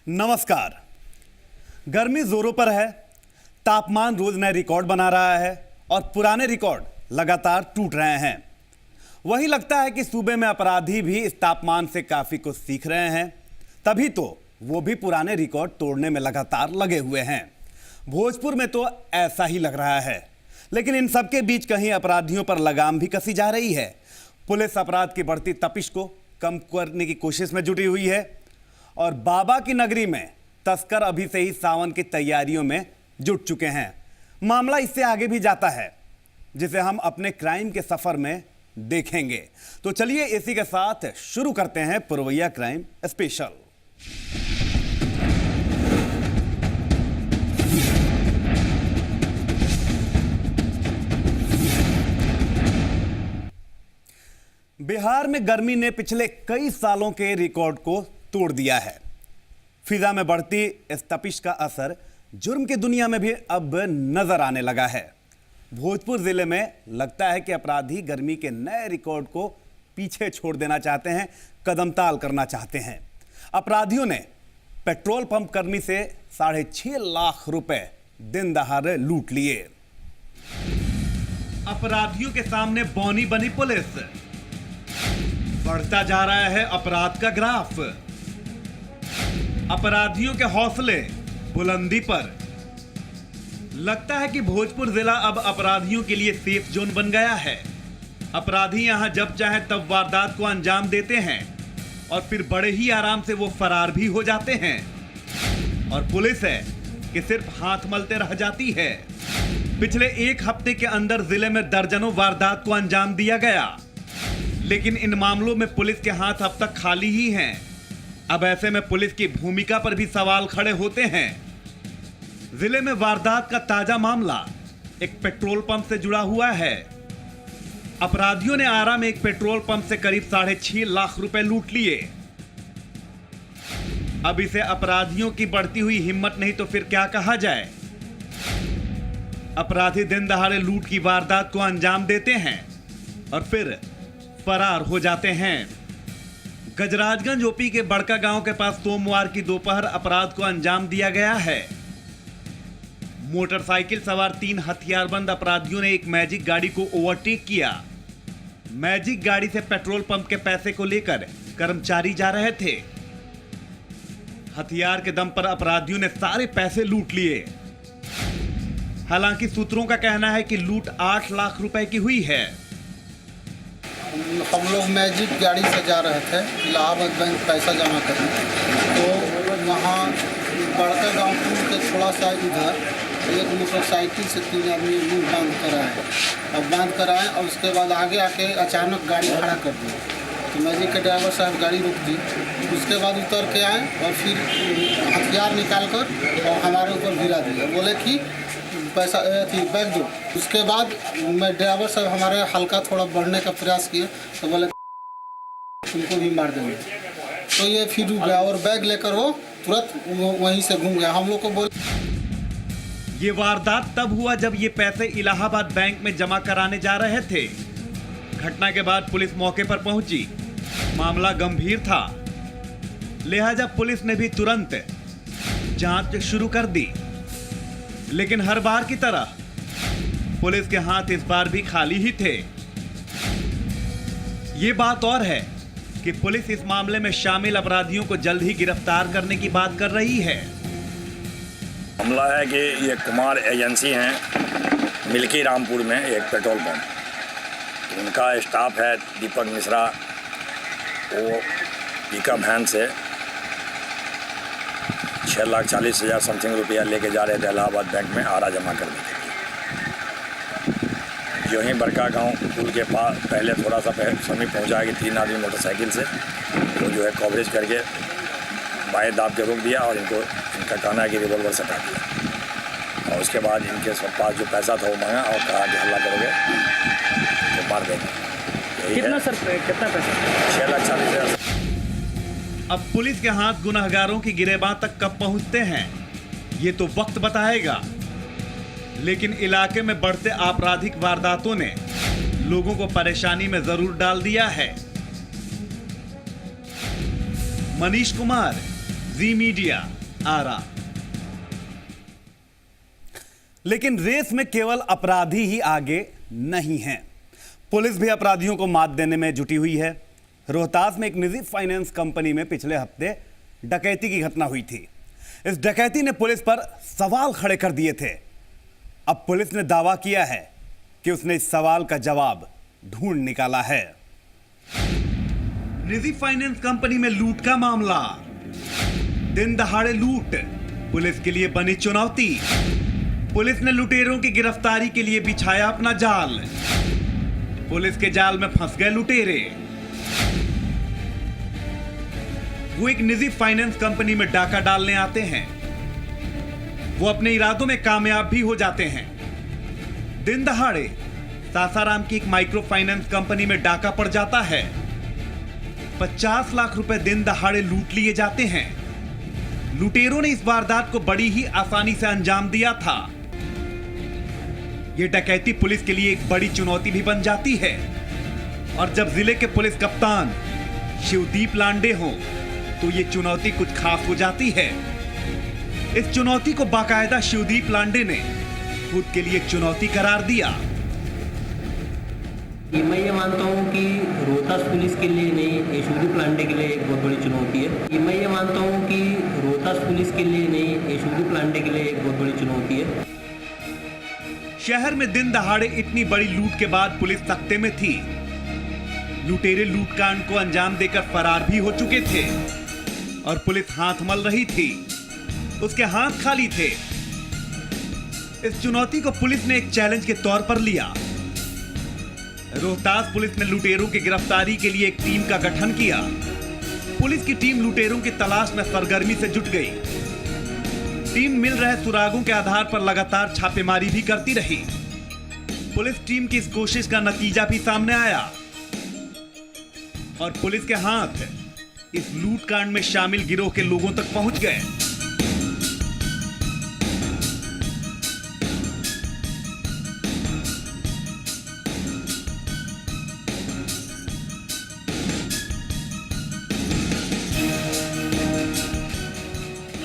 नमस्कार। गर्मी जोरों पर है, तापमान रोज नए रिकॉर्ड बना रहा है और पुराने रिकॉर्ड लगातार टूट रहे हैं। वही लगता है कि सूबे में अपराधी भी इस तापमान से काफी कुछ सीख रहे हैं, तभी तो वो भी पुराने रिकॉर्ड तोड़ने में लगातार लगे हुए हैं। भोजपुर में तो ऐसा ही लग रहा है, लेकिन इन सबके बीच कहीं अपराधियों पर लगाम भी कसी जा रही है। पुलिस अपराध की बढ़ती तपिश को कम करने की कोशिश में जुटी हुई है और बाबा की नगरी में तस्कर अभी से ही सावन की तैयारियों में जुट चुके हैं। मामला इससे आगे भी जाता है, जिसे हम अपने क्राइम के सफर में देखेंगे। तो चलिए इसी के साथ शुरू करते हैं पुरवैया क्राइम स्पेशल। बिहार में गर्मी ने पिछले कई सालों के रिकॉर्ड को तोड़ दिया है। फिजा में बढ़ती इस तपिश का असर जुर्म की दुनिया में भी अब नजर आने लगा है। भोजपुर जिले में लगता है कि अपराधी गर्मी के नए रिकॉर्ड को पीछे छोड़ देना चाहते हैं, कदमताल करना चाहते हैं। अपराधियों ने पेट्रोल पंप कर्मी से 6.5 लाख रुपए दिन दहाड़े लूट लिए। अपराधियों के सामने बौनी बनी पुलिस। बढ़ता जा रहा है अपराध का ग्राफ। अपराधियों के हौसले बुलंदी पर। लगता है कि भोजपुर जिला अब अपराधियों के लिए सेफ जोन बन गया है। अपराधी यहां जब चाहे तब वारदात को अंजाम देते हैं और फिर बड़े ही आराम से वो फरार भी हो जाते हैं और पुलिस है कि सिर्फ हाथ मलते रह जाती है। पिछले एक हफ्ते के अंदर जिले में दर्जनों वारदात को अंजाम दिया गया, लेकिन इन मामलों में पुलिस के हाथ अब तक खाली ही हैं। अब ऐसे में पुलिस की भूमिका पर भी सवाल खड़े होते हैं। जिले में वारदात का ताजा मामला एक पेट्रोल पंप से जुड़ा हुआ है। अपराधियों ने आरा में एक पेट्रोल पंप से करीब 6.5 लाख रुपए लूट लिए। अब इसे अपराधियों की बढ़ती हुई हिम्मत नहीं तो फिर क्या कहा जाए। अपराधी दिन दहाड़े लूट की वारदात को अंजाम देते हैं और फिर फरार हो जाते हैं। गजराजगंज ओपी के बड़का गांव के पास सोमवार की दोपहर अपराध को अंजाम दिया गया है। मोटरसाइकिल सवार 3 हथियारबंद अपराधियों ने एक मैजिक गाड़ी को ओवरटेक किया। मैजिक गाड़ी से पेट्रोल पंप के पैसे को लेकर कर्मचारी जा रहे थे। हथियार के दम पर अपराधियों ने सारे पैसे लूट लिए। हालांकि सूत्रों का कहना है कि लूट 8 लाख रुपए की हुई है। हम लोग मैजिक गाड़ी से जा रहे थे इलाहाबाद बैंक पैसा जमा करने, तो वहाँ बड़का गांव पुल के थोड़ा सा इधर एक मोटरसाइकिल से 3 आदमी मुँह बांध कर आए। अब बांध कर आए और उसके बाद आगे आके अचानक गाड़ी खड़ा कर दी, तो मैजिक के ड्राइवर साहब गाड़ी रोक दी। उसके बाद उतर के आए और फिर हथियार निकाल कर और हमारे ऊपर गिरा दिया। बोले कि पैसा थी बैग दो। उसके बाद मैं ड्राइवर साहब हमारे हल्का थोड़ा बढ़ने का प्रयास किए, तो बोले तुमको भी मार देंगे। तो ये फिर रुक गया और बैग लेकर वो तुरंत वहीं से घूम गया। हम लोग को बोले। ये वारदात तब हुआ जब ये पैसे इलाहाबाद बैंक में जमा कराने जा रहे थे। घटना के बाद पुलिस मौके पर पहुंची। मामला गंभीर था, लिहाजा पुलिस ने भी तुरंत जांच शुरू कर दी। लेकिन हर बार की तरह पुलिस के हाथ इस बार भी खाली ही थे। ये बात और है कि पुलिस इस मामले में शामिल अपराधियों को जल्द ही गिरफ्तार करने की बात कर रही है। मामला है कि ये कुमार एजेंसी हैं मिल्की रामपुर में एक पेट्रोल पंप। उनका स्टाफ है दीपक मिश्रा। वो पिकअप वैन से 6,40,000 समथिंग रुपया लेके जा रहे थे इलाहाबाद बैंक में आरा जमा करने के लिए। जो ही बड़का गांव पुल के पास पहले थोड़ा सा समीप पहुंचा कि 3 आदमी मोटरसाइकिल से वो जो है कवरेज करके बाएं दाब के रोक दिया और इनका कहना है कि रिवॉल्वर सटा दिया। और उसके बाद इनके सब पास जो पैसा था वो मांगा और कहा कि हल्ला करोगे तो मार देंगे। कितना सर, कितना पैसा? 6,40,000। अब पुलिस के हाथ गुनहगारों की गिरेबां तक कब पहुंचते हैं, ये तो वक्त बताएगा। लेकिन इलाके में बढ़ते आपराधिक वारदातों ने लोगों को परेशानी में जरूर डाल दिया है। मनीष कुमार, जी मीडिया। आरा। लेकिन रेस में केवल अपराधी ही आगे नहीं हैं, पुलिस भी अपराधियों को मात देने में जुटी हुई है। रोहतास में एक निजी फाइनेंस कंपनी में पिछले हफ्ते डकैती की घटना हुई थी। इस डकैती ने पुलिस पर सवाल खड़े कर दिए थे। अब पुलिस ने दावा किया है कि उसने इस सवाल का जवाब ढूंढ निकाला है। निजी फाइनेंस कंपनी में लूट का मामला, दिन दहाड़े लूट पुलिस के लिए बनी चुनौती। पुलिस ने लुटेरों की गिरफ्तारी के लिए बिछाया अपना जाल। पुलिस के जाल में फंस गए लुटेरे। वो एक निजी फाइनेंस कंपनी में डाका डालने आते हैं। वो अपने इरादों में कामयाब भी हो जाते हैं। दिन दहाड़े सासाराम की एक माइक्रो फाइनेंस कंपनी में डाका पड़ जाता है। 50 लाख रुपए दिन दहाड़े लूट लिए जाते हैं। लुटेरों ने इस वारदात को बड़ी ही आसानी से अंजाम दिया था। यह डकैती पुलिस के लिए एक बड़ी चुनौती भी बन जाती है। और जब जिले के पुलिस कप्तान शिवदीप लांडे हों तो ये चुनौती कुछ खास हो जाती है। इस चुनौती को बाकायदा शिवदीप लांडे ने खुद के लिए एक चुनौती करार दिया। मैं ये मानता हूँ कि रोहतास पुलिस के लिए नहीं, ये शिवदीप लांडे के लिए एक बहुत बड़ी चुनौती है। मैं ये मानता हूँ कि रोहतास पुलिस के लिए नहीं, ये शिवदीप लांडे के लिए एक बहुत बड़ी चुनौती है। शहर में दिन दहाड़े इतनी बड़ी लूट के बाद पुलिस तख्ते में थी। लुटेरे लूटकांड को अंजाम देकर फरार भी हो चुके थे और पुलिस हाथ मल रही थी। उसके हाथ खाली थे। इस चुनौती को पुलिस ने एक चैलेंज के तौर पर लिया। रोहतास पुलिस ने लुटेरों की गिरफ्तारी के लिए एक टीम का गठन किया। पुलिस की टीम लुटेरों की तलाश में सरगर्मी से जुट गई। टीम मिल रहे सुरागों के आधार पर लगातार छापेमारी भी करती रही। पुलिस टीम की इस कोशिश का नतीजा भी सामने आया और पुलिस के हाथ इस लूटकांड में शामिल गिरोह के लोगों तक पहुंच गए।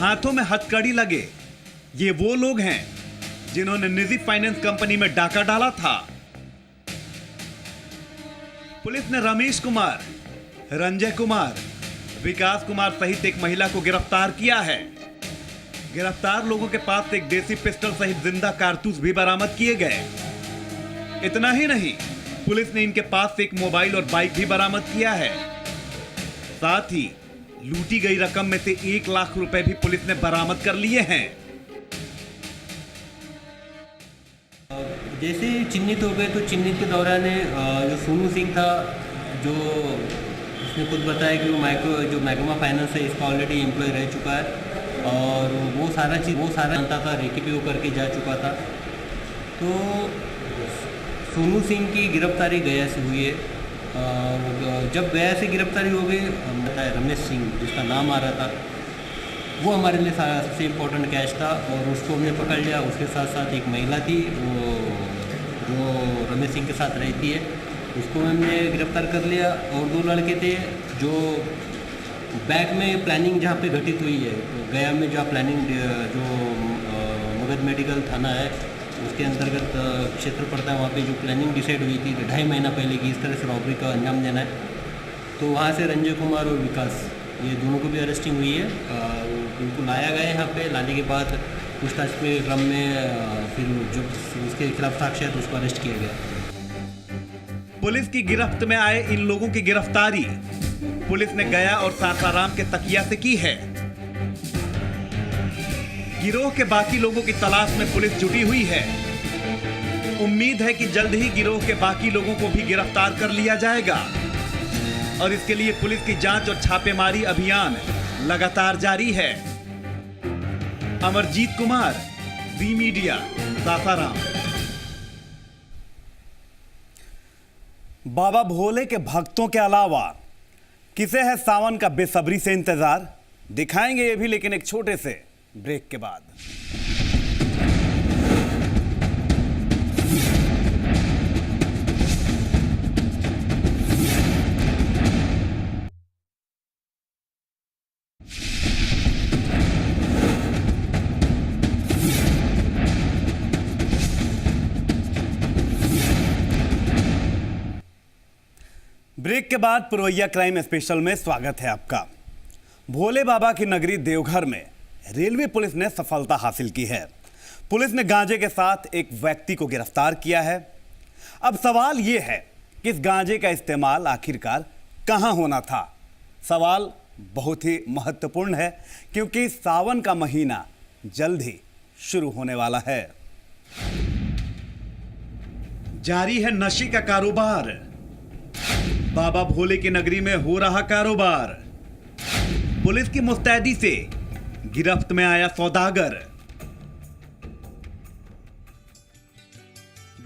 हाथों में हथकड़ी लगे ये वो लोग हैं जिन्होंने निजी फाइनेंस कंपनी में डाका डाला था। पुलिस ने रमेश कुमार, रंजय कुमार, विकास कुमार सहित एक महिला को गिरफ्तार किया है। गिरफ्तार लोगों के पास से एक देसी पिस्टल सहित जिंदा कारतूस भी बरामद किए गए। इतना ही नहीं, पुलिस ने इनके पास से एक मोबाइल और बाइक भी बरामद किया है। साथ ही लूटी गई रकम में से 1 लाख रुपए भी पुलिस ने बरामद कर लिए हैं। जैसे चिन्हित हो गए तो चिन्हित के दौरान जो सोनू सिंह था, जो उसने खुद बताया कि वो मैग्मा फाइनेंस है, इसका ऑलरेडी एम्प्लॉय रह चुका है और वो सारा जानता था, रेकी वो करके जा चुका था। तो सोनू सिंह की गिरफ्तारी गया से हुई है। जब गया से गिरफ्तारी हो गई, बताया रमेश सिंह जिसका नाम आ रहा था, वो हमारे लिए सबसे इम्पोर्टेंट कैश था और उसको हमने पकड़ लिया। उसके साथ साथ एक महिला थी वो जो रमेश सिंह के साथ रहती है, उसको हमने गिरफ्तार कर लिया। और 2 लड़के थे जो बैग में प्लानिंग जहाँ पे घटित हुई है, गया में जो प्लानिंग जो मगध मेडिकल थाना है उसके अंतर्गत क्षेत्र पड़ता है, वहाँ पे जो प्लानिंग डिसाइड हुई थी 2.5 महीना पहले कि इस तरह से रॉबरी का अंजाम देना है, तो वहाँ से रंजय कुमार और विकास ये दोनों को भी अरेस्टिंग हुई है। उनको लाया गया यहाँ पे। लाने के बाद पूछताछ के क्रम में फिर जब उसके खिलाफ साक्ष्य है तो उसको अरेस्ट किया गया। पुलिस की गिरफ्त में आए इन लोगों की गिरफ्तारी पुलिस ने गया और सासाराम के तकिया से की है। गिरोह के बाकी लोगों की तलाश में पुलिस जुटी हुई है। उम्मीद है कि जल्द ही गिरोह के बाकी लोगों को भी गिरफ्तार कर लिया जाएगा और इसके लिए पुलिस की जांच और छापेमारी अभियान लगातार जारी है। अमरजीत कुमार, ज़ी मीडिया, सासाराम। बाबा भोले के भक्तों के अलावा किसे है सावन का बेसब्री से इंतजार, दिखाएंगे ये भी, लेकिन एक छोटे से ब्रेक के बाद। ब्रेक के बाद पुरवैया क्राइम स्पेशल में स्वागत है आपका। भोले बाबा की नगरी देवघर में रेलवे पुलिस ने सफलता हासिल की है। पुलिस ने गांजे के साथ एक व्यक्ति को गिरफ्तार किया है। अब सवाल यह है कि इस गांजे का इस्तेमाल आखिरकार कहां होना था। सवाल बहुत ही महत्वपूर्ण है क्योंकि सावन का महीना जल्द ही शुरू होने वाला है। जारी है नशे का कारोबार। बाबा भोले की नगरी में हो रहा कारोबार। पुलिस की मुस्तैदी से गिरफ्त में आया सौदागर।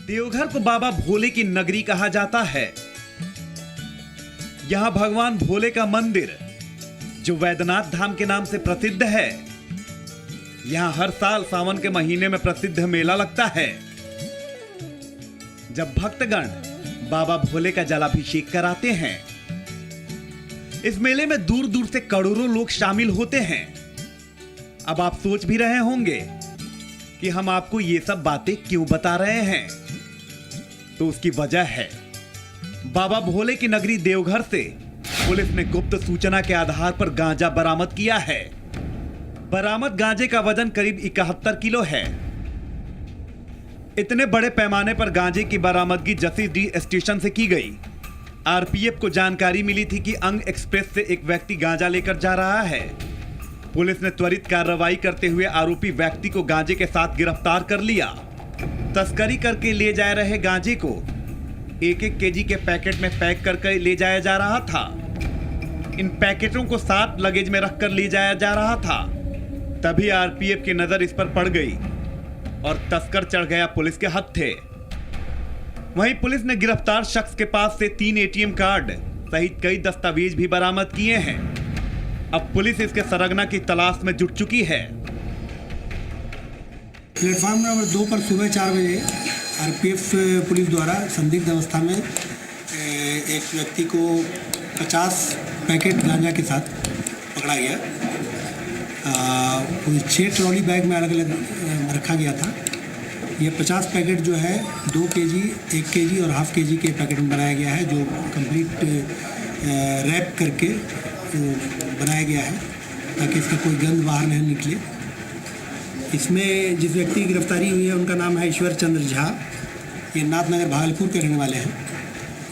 देवघर को बाबा भोले की नगरी कहा जाता है। यहां भगवान भोले का मंदिर जो वैद्यनाथ धाम के नाम से प्रसिद्ध है। यहां हर साल सावन के महीने में प्रसिद्ध मेला लगता है, जब भक्तगण बाबा भोले का जलाभिषेक कराते हैं। इस मेले में दूर दूर से करोड़ों लोग शामिल होते हैं। अब आप सोच भी रहे होंगे कि हम आपको ये सब बातें क्यों बता रहे हैं, तो उसकी वजह है बाबा भोले की नगरी देवघर से पुलिस ने गुप्त सूचना के आधार पर गांजा बरामद किया है। बरामद गांजे का वजन करीब 71 किलो है। इतने बड़े पैमाने पर गांजे की बरामदगी जसीडीह स्टेशन से की गई। आरपीएफ को जानकारी मिली थी कि अंग एक्सप्रेस से एक व्यक्ति गांजा लेकर जा रहा है। पुलिस ने त्वरित कार्रवाई करते हुए आरोपी व्यक्ति को गांजे के साथ गिरफ्तार कर लिया। तस्करी करके ले जा रहे गांजे को 1-1 केजी के पैकेट में पैक करके ले जाया जा रहा था। इन पैकेटों को 7 लगेज में रखकर ले जाया जा रहा था। तभी आरपीएफ की नजर इस पर पड़ गई और तस्कर चढ़ गया पुलिस के हत्थे। वहीं पुलिस ने गिरफ्तार शख्स के पास से 3 एटीएम कार्ड सहित कई दस्तावेज भी बरामद किए हैं। अब पुलिस इसके सरगना की तलाश में जुट चुकी है। प्लेटफॉर्म नंबर 2 पर सुबह 4 बजे आरपीएफ पुलिस द्वारा संदिग्ध अवस्था में एक व्यक्ति को 50 पैकेट गांजा के साथ पकड़ा गया। 6 ट्रॉली बैग में अलग अलग रखा गया था। ये 50 पैकेट जो है 2 केजी, 1 केजी और हाफ केजी के पैकेट में बनाया गया है, जो कंप्लीट रैप करके बनाया गया है ताकि इसका कोई गंध बाहर नहीं निकले। इसमें जिस व्यक्ति की गिरफ्तारी हुई है उनका नाम है ईश्वर चंद्र झा। ये नाथनगर भागलपुर के रहने वाले हैं।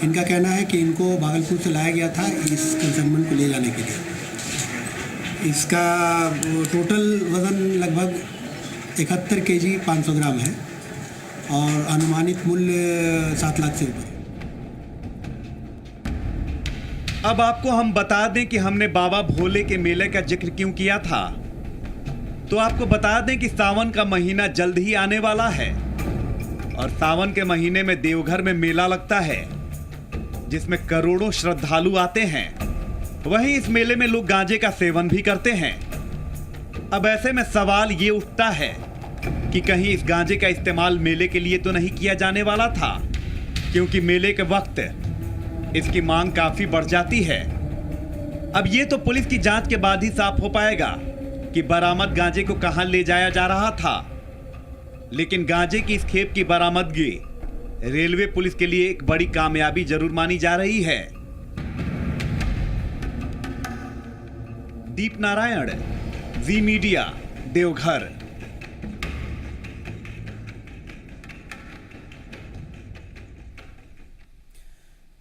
इनका कहना है कि इनको भागलपुर से लाया गया था इस कंसाइनमेंट को ले जाने के लिए। इसका टोटल वज़न लगभग 71 केजी 500 ग्राम है और अनुमानित मूल्य 7 लाख से ऊपर है। अब आपको हम बता दें कि हमने बाबा भोले के मेले का जिक्र क्यों किया था। तो आपको बता दें कि सावन का महीना जल्द ही आने वाला है और सावन के महीने में देवघर में मेला लगता है जिसमें करोड़ों श्रद्धालु आते हैं। वहीं इस मेले में लोग गांजे का सेवन भी करते हैं। अब ऐसे में सवाल ये उठता है कि कहीं इस गांजे का इस्तेमाल मेले के लिए तो नहीं किया जाने वाला था, क्योंकि मेले के वक्त इसकी मांग काफी बढ़ जाती है। अब ये तो पुलिस की जांच के बाद ही साफ हो पाएगा कि बरामद गांजे को कहां ले जाया जा रहा था। लेकिन गांजे की इस खेप की बरामदगी रेलवे पुलिस के लिए एक बड़ी कामयाबी जरूर मानी जा रही है। दीप नारायण, जी मीडिया, देवघर।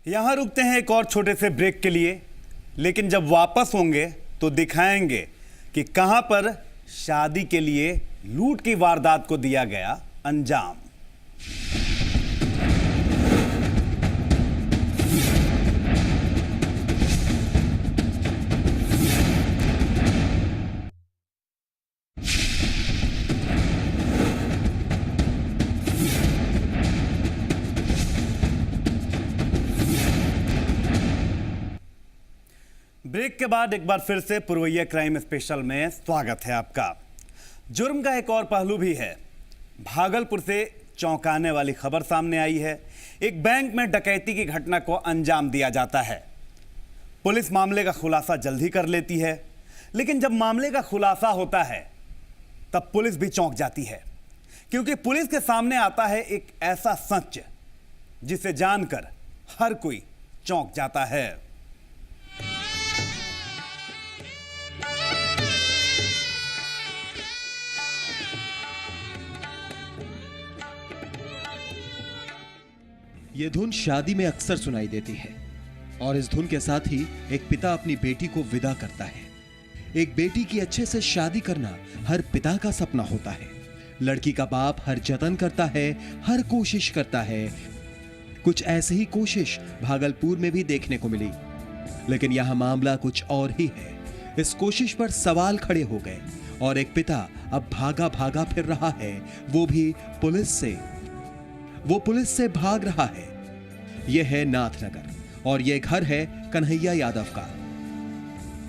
यहां रुकते हैं एक और छोटे से ब्रेक के लिए, लेकिन जब वापस होंगे तो दिखाएंगे कि कहां पर शादी के लिए लूट की वारदात को दिया गया अंजाम। ब्रेक के बाद एक बार फिर से पुरवैया क्राइम स्पेशल में स्वागत है आपका। जुर्म का एक और पहलू भी है। भागलपुर से चौंकाने वाली खबर सामने आई है। एक बैंक में डकैती की घटना को अंजाम दिया जाता है। पुलिस मामले का खुलासा जल्द ही कर लेती है, लेकिन जब मामले का खुलासा होता है तब पुलिस भी चौंक जाती है, क्योंकि पुलिस के सामने आता है एक ऐसा सच जिसे जानकर हर कोई चौंक जाता है। ये धुन शादी में अक्सर सुनाई देती है और इस धुन के साथ ही एक पिता अपनी बेटी को विदा करता है। एक बेटी की अच्छे से शादी करना हर पिता का सपना होता है। लड़की का बाप हर जतन करता है, हर कोशिश करता है। कुछ ऐसी ही कोशिश भागलपुर में भी देखने को मिली, लेकिन यहां मामला कुछ और ही है। इस कोशिश पर सवाल खड़े हो गए और एक पिता अब भागा भागा फिर रहा है, वो भी पुलिस से। वो पुलिस से भाग रहा है। यह है नाथनगर और यह घर है कन्हैया यादव का।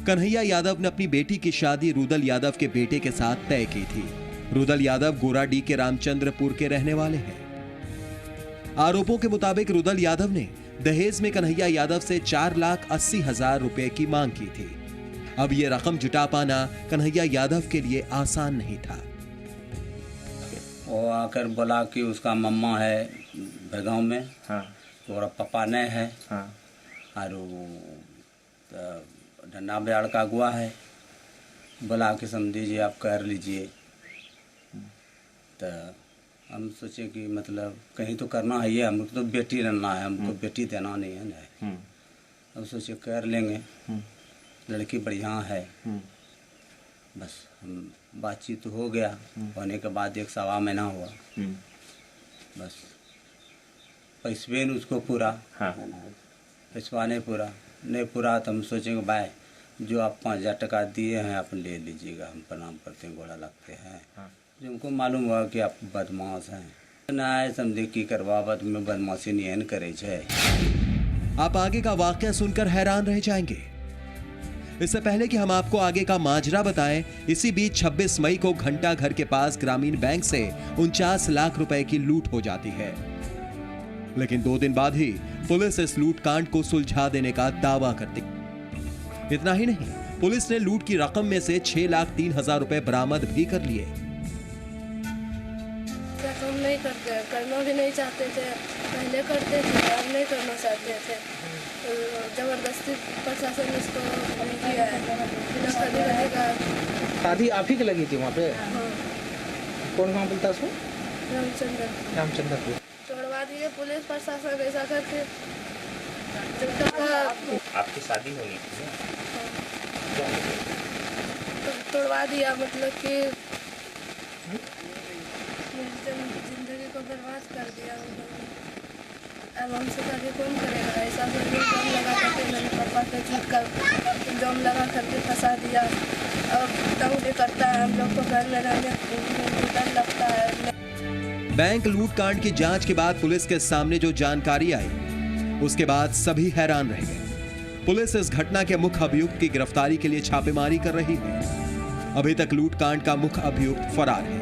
कन्हैया यादव ने अपनी बेटी की शादी रुदल यादव के बेटे के साथ तय की थी। रुदल यादव गोराडी के रामचंद्रपुर के रहने वाले हैं। आरोपों के मुताबिक रुदल यादव ने दहेज में कन्हैया यादव से 4,80,000 रुपए की मांग की थी। अब यह रकम जुटा पाना कन्हैया यादव के लिए आसान नहीं था। वो आकर बोला कि उसका मम्मा है बेगांव में, हाँ और पापा नहीं है, हाँ और डंडा बिहाड़ का अगुआ है। बोला कि समझ जी आप कर लीजिए। तो हम सोचे कि मतलब कहीं तो करना है, ये हमको तो बेटी रहना है, हमको बेटी देना नहीं है ना। अब सोचे कर लेंगे, लड़की बढ़िया है। बस हम बातचीत हो गया, होने के बाद 1 सवा महीना हुआ। बस पैसवे उसको पूरा, हाँ पैसवा नहीं पूरा, नहीं पूरा तो हम सोचेंगे भाई जो आप 5,000 टका दिए हैं आप ले लीजिएगा, हम प्रणाम करते हैं, गोड़ा लगते हैं। हाँ। जो हमको मालूम हुआ कि आप बदमाश हैं ना, समझे की करवा में बदमाशी नहीं करे छे। आप आगे का वाकया सुनकर हैरान रह जाएंगे। इससे पहले कि हम आपको आगे का माजरा बताएं, इसी बीच 26 मई को घंटा घर के पास ग्रामीण बैंक से 49 लाख रुपए की लूट हो जाती है। लेकिन 2 दिन बाद ही पुलिस इस लूटकांड को सुलझा देने का दावा करती। इतना ही नहीं, पुलिस ने लूट की रकम में से 6,03,000 रुपए बरामद भी कर लिए। हम नहीं करते, करना भी नहीं चाहते थे। पहले करते थे, अब नहीं करना चाहते थे। जबरदस्ती प्रशासन ने इसको किया है, बिना खरीदने का। शादी आप ही की लगी थी वहाँ पे? हाँ, कौन वहाँ बोलता उसको? रामचंद्रपुर तोड़वा दिए पुलिस प्रशासन ऐसा करके। आपकी शादी होनी थी तो तोड़वा दिया, मतलब कि जिंदगी को बर्बाद कर दिया। अब हमसे आगे कौन करेगा? ऐसा इल्जाम लगा करके मेरे पापा पे झूठ का इल्जाम लगा करके फंसा दिया। और तंग भी करता है हम लोग को, घर में रहने डर लगता है। बैंक लूटकांड की जांच के बाद पुलिस के सामने जो जानकारी आई, उसके बाद सभी हैरान रह गए। पुलिस इस घटना के मुख्य अभियुक्त की गिरफ्तारी के लिए छापेमारी कर रही है। अभी तक लूटकांड का मुख्य अभियुक्त फरार है।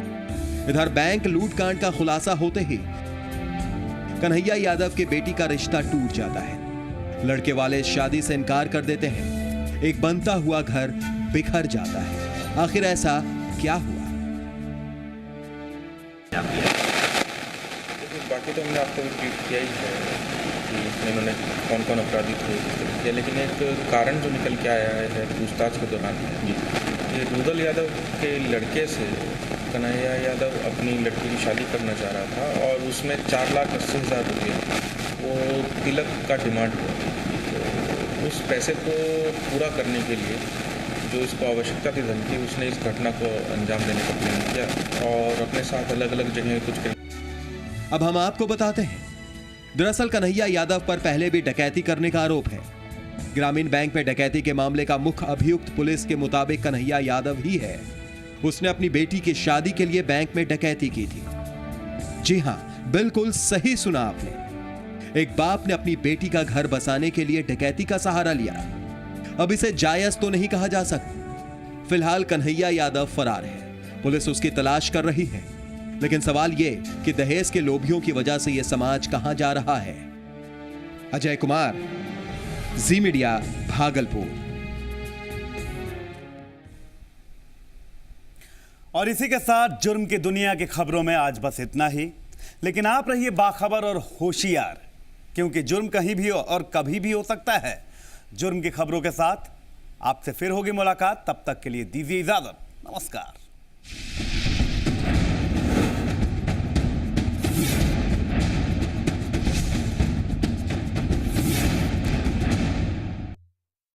इधर बैंक लूटकांड का खुलासा होते ही कन्हैया यादव के बेटी का रिश्ता टूट जाता है। लड़के वाले इस शादी से इनकार कर देते हैं। एक बनता हुआ घर बिखर जाता है। आखिर ऐसा क्या हुआ? बाकी तो हमने आपको ट्वीट किया ही है कि इन्होंने कौन कौन अपराधी थे, लेकिन एक कारण जो निकल के आया है पूछताछ के दौरान, ये रुदल यादव के लड़के से कन्हैया यादव अपनी लड़की की शादी करना चाह रहा था और उसमें 4,80,000 रुपये वो तिलक का डिमांड हुआ। तो उस पैसे को पूरा करने के लिए जो इसको आवश्यकता थी धन की, उसने इस घटना को अंजाम देने का प्लान किया और अपने साथ अलग अलग जगह कुछ। अब हम आपको बताते हैं, दरअसल कन्हैया यादव पर पहले भी डकैती करने का आरोप है। ग्रामीण बैंक में डकैती के मामले का मुख्य अभियुक्त पुलिस के मुताबिक कन्हैया यादव ही है। उसने अपनी बेटी की शादी के लिए बैंक में डकैती की थी। जी हां, बिल्कुल सही सुना आपने। एक बाप ने अपनी बेटी का घर बसाने के लिए डकैती का सहारा लिया। अब इसे जायज तो नहीं कहा जा सकता। फिलहाल कन्हैया यादव फरार है। पुलिस उसकी तलाश कर रही है। लेकिन सवाल यह कि दहेज के लोभियों की वजह से यह समाज कहां जा रहा है? अजय कुमार, जी मीडिया, भागलपुर। और इसी के साथ जुर्म की दुनिया की खबरों में आज बस इतना ही। लेकिन आप रहिए बाखबर और होशियार, क्योंकि जुर्म कहीं भी हो और कभी भी हो सकता है। जुर्म की खबरों के साथ आपसे फिर होगी मुलाकात, तब तक के लिए दीजिए इजाजत। नमस्कार।